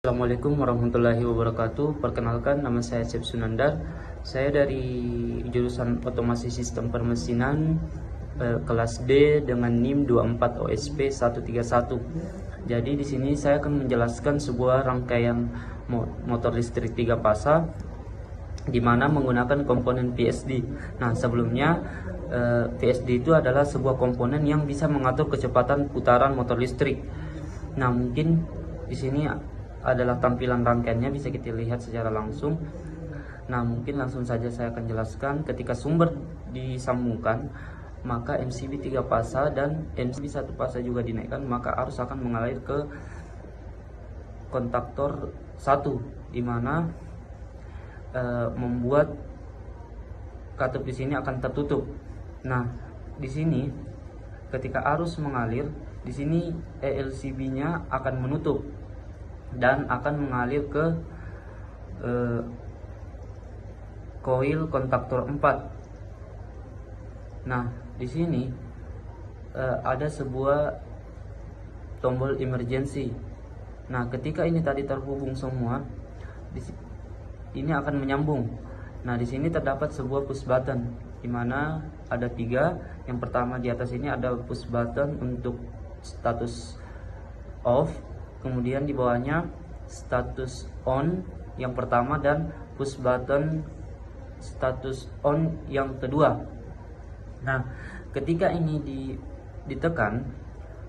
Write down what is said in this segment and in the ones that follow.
Assalamualaikum warahmatullahi wabarakatuh. Perkenalkan, nama saya Cep Sunandar. Saya dari jurusan Otomasi Sistem Permesinan kelas D dengan NIM 24 OSP 131. Jadi di sini saya akan menjelaskan sebuah rangkaian motor listrik 3 fasa di mana menggunakan komponen VSD. Nah, sebelumnya VSD itu adalah sebuah komponen yang bisa mengatur kecepatan putaran motor listrik. Nah, mungkin di sini adalah tampilan rangkaiannya, bisa kita lihat secara langsung. Nah, mungkin langsung saja saya akan jelaskan. Ketika sumber disambungkan, maka MCB 3 fasa dan MCB 1 fasa juga dinaikkan, maka arus akan mengalir ke kontaktor 1, di mana membuat katup di sini akan tertutup. Nah, di sini ketika arus mengalir, di sini ELCB-nya akan menutup dan akan mengalir ke koil kontaktor 4. Nah, di sini ada sebuah tombol emergency. Nah, ketika ini tadi terhubung semua, ini akan menyambung. Nah, di sini terdapat sebuah push button, di mana ada 3. Yang pertama di atas ini ada push button untuk status off. Kemudian di bawahnya status on yang pertama dan push button status on yang kedua. Nah, ketika ini ditekan,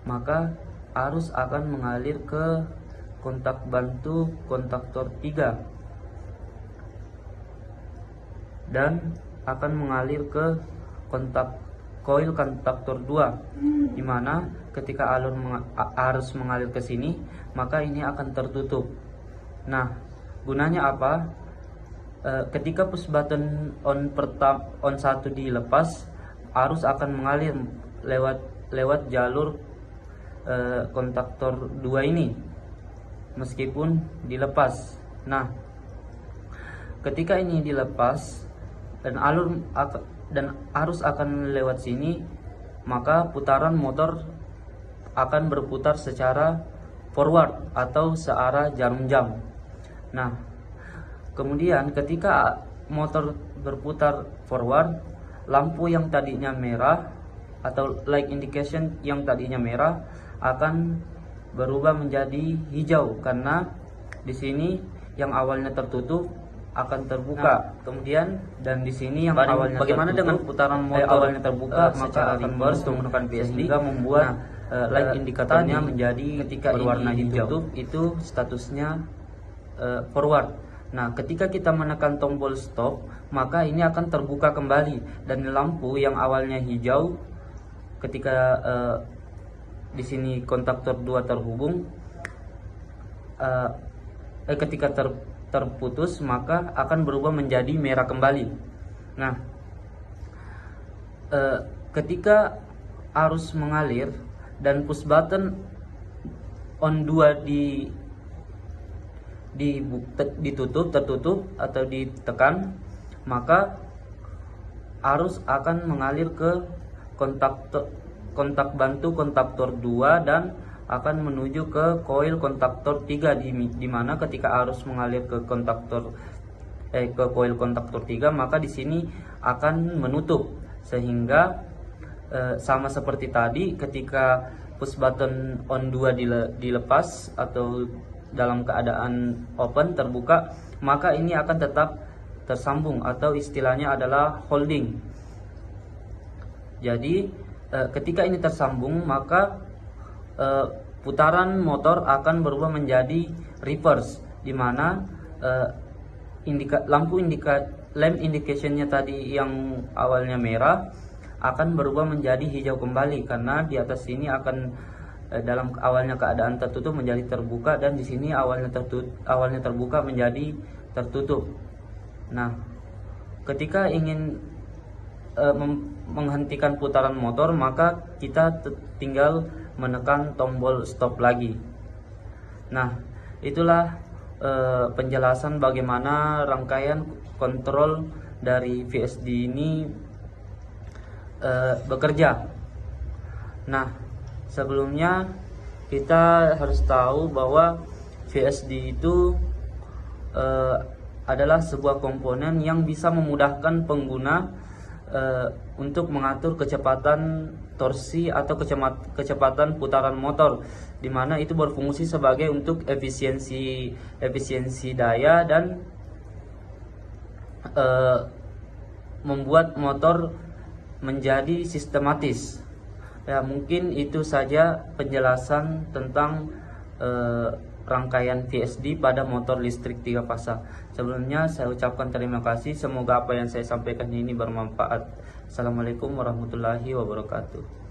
maka arus akan mengalir ke kontak bantu kontaktor 3 dan akan mengalir ke koil kontaktor 2, di mana ketika arus mengalir ke sini, maka ini akan tertutup. Nah, gunanya apa? Ketika push button on 1 dilepas, arus akan mengalir lewat jalur kontaktor 2 ini meskipun dilepas. Nah, ketika ini dilepas dan arus akan lewat sini, maka putaran motor akan berputar secara forward atau searah jarum jam. Nah, kemudian ketika motor berputar forward, lampu yang tadinya merah atau light indication yang tadinya merah akan berubah menjadi hijau, karena di sini yang awalnya tertutup akan terbuka. Nah, kemudian dan di sini yang awalnya bagaimana tertutup, dengan putaran motor awalnya terbuka, maka akan menggunakan VSD sehingga membuat light indikatornya menjadi ketika berwarna hijau, itu statusnya forward. Nah, ketika kita menekan tombol stop, maka ini akan terbuka kembali dan lampu yang awalnya hijau ketika di sini kontaktor 2 terhubung, ketika terputus, maka akan berubah menjadi merah kembali. Nah, ketika arus mengalir dan push button on 2 tertutup atau ditekan, maka arus akan mengalir ke kontak bantu kontaktor 2 dan akan menuju ke koil kontaktor 3, di mana ketika arus mengalir ke koil kontaktor 3, maka di sini akan menutup, sehingga sama seperti tadi ketika push button on 2 dilepas atau dalam keadaan open terbuka, maka ini akan tetap tersambung atau istilahnya adalah holding. Jadi ketika ini tersambung, maka putaran motor akan berubah menjadi reverse, di mana lamp indicationnya tadi yang awalnya merah akan berubah menjadi hijau kembali, karena di atas sini akan dalam awalnya keadaan tertutup menjadi terbuka, dan di sini awalnya terbuka menjadi tertutup. Nah, ketika ingin menghentikan putaran motor, maka kita tinggal menekan tombol stop lagi. Nah, itulah penjelasan bagaimana rangkaian kontrol dari VSD ini bekerja. Nah, sebelumnya kita harus tahu bahwa VSD itu adalah sebuah komponen yang bisa memudahkan pengguna untuk mengatur kecepatan torsi atau kecepatan putaran motor, di mana itu berfungsi sebagai untuk efisiensi daya dan membuat motor menjadi sistematis. Ya, mungkin itu saja penjelasan tentang rangkaian VSD pada motor listrik 3 fasa. Sebelumnya saya ucapkan terima kasih, semoga apa yang saya sampaikan ini bermanfaat. Assalamualaikum warahmatullahi wabarakatuh.